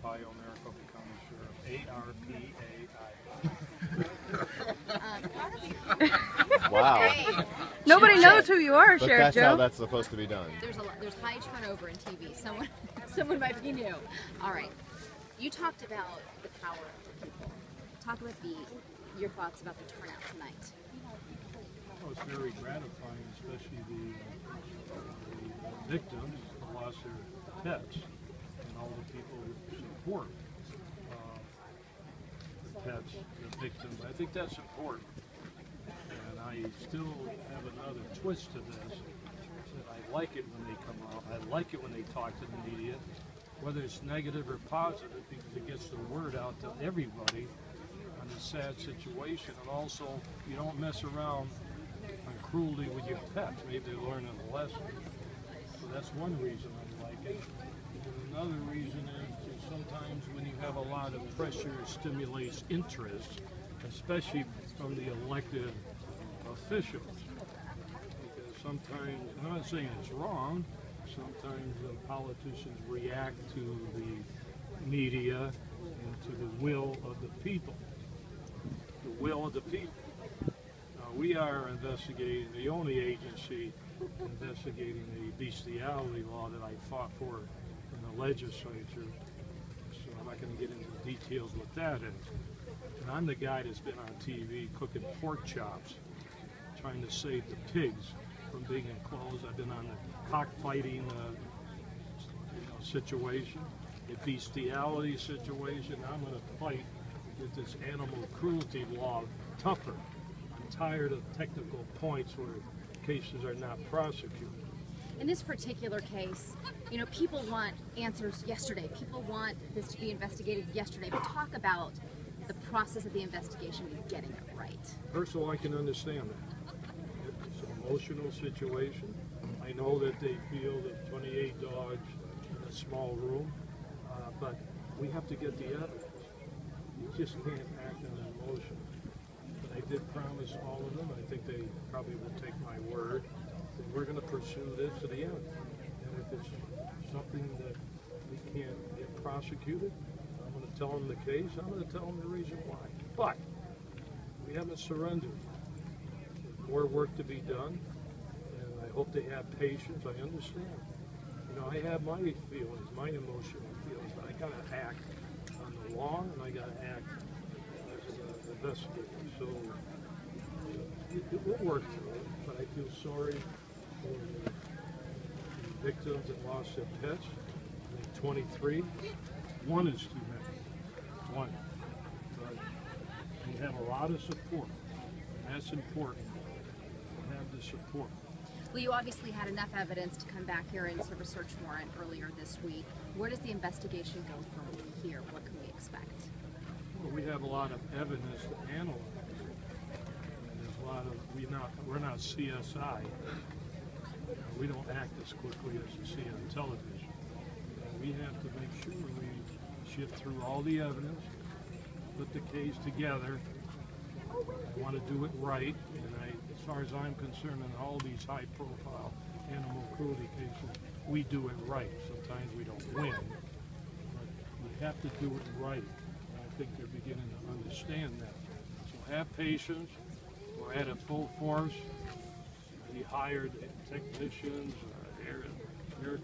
Arpaio, Maricopa County Sheriff. A-R-P-A-I-O. Wow. Hey, Nobody knows who you are, But Sheriff that's how Joe. that's supposed to be done. there's high turnover in TV. Someone might be new. All right. You talked about the power of the people. Talk about your thoughts about the turnout tonight. Well, it's very gratifying, especially the victims who lost their pets and all the people who support the pets, the victims. I think that's important. And I still have another twist to this. That I like it when they come out. I like it when they talk to the media, whether it's negative or positive, because it gets the word out to everybody on this sad situation. And also, you don't mess around on cruelty with your pets. Maybe they learn a lesson. So that's one reason I like it. And another reason is that sometimes when you have a lot of pressure, it stimulates interest, especially from the elected officials. Because sometimes, I'm not saying it's wrong, sometimes politicians react to the media and to the will of the people. The will of the people. We are investigating, the only agency investigating the bestiality law that I fought for in the legislature. So I'm not going to get into the details what that is. And I'm the guy that's been on TV cooking pork chops, trying to save the pigs from being enclosed. I've been on the cockfighting situation, the bestiality situation. I'm going to fight with this animal cruelty law tougher. I'm tired of technical points where cases are not prosecuted. In this particular case, you know, people want answers yesterday. People want this to be investigated yesterday. But talk about the process of the investigation and getting it right. First of all, I can understand that. It's an emotional situation. I know that they feel that 28 dogs in a small room, but we have to get the evidence. You just can't act on emotion. But I did promise all of them, I think they probably will take my word, that we're going to pursue this to the end. And if it's something that we can't get prosecuted, I'm going to tell them the case, I'm going to tell them the reason why. But we haven't surrendered. There's more work to be done, and I hope they have patience. I understand. You know, I have my feelings, my emotional feelings, but I got to act on the law, and I got to act as an investigator. So we'll work through it, but I feel sorry for the victims that lost their pets. I think 23. One is too many. One. But we have a lot of support, and that's important. We have the support. Well, you obviously had enough evidence to come back here and serve a search warrant earlier this week. Where does the investigation go from here? What can we expect? Well, we have a lot of evidence to analyze. And there's a lot of, we're not CSI. We don't act as quickly as you see on television. We have to make sure we shift through all the evidence, put the case together. I want to do it right, and as far as I'm concerned, in all these high-profile animal cruelty cases, we do it right. Sometimes we don't win, but we have to do it right. And I think they're beginning to understand that. So have patience. We're at a full force. We hired technicians, air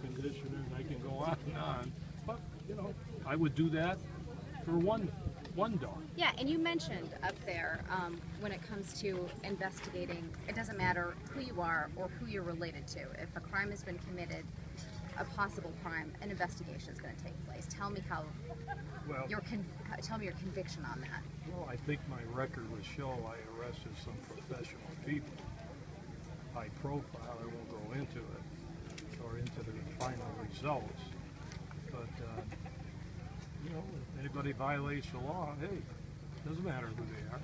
conditioners. I can go on and on, but you know, I would do that for one dog. Yeah, and you mentioned up there when it comes to investigating, it doesn't matter who you are or who you're related to. If a crime has been committed, a possible crime, an investigation is going to take place. Tell me how tell me your conviction on that. Well, I think my record would show I arrested some professional people. High profile, I won't go into it or into the final results. But you know, if anybody violates the law, hey, it doesn't matter who they are.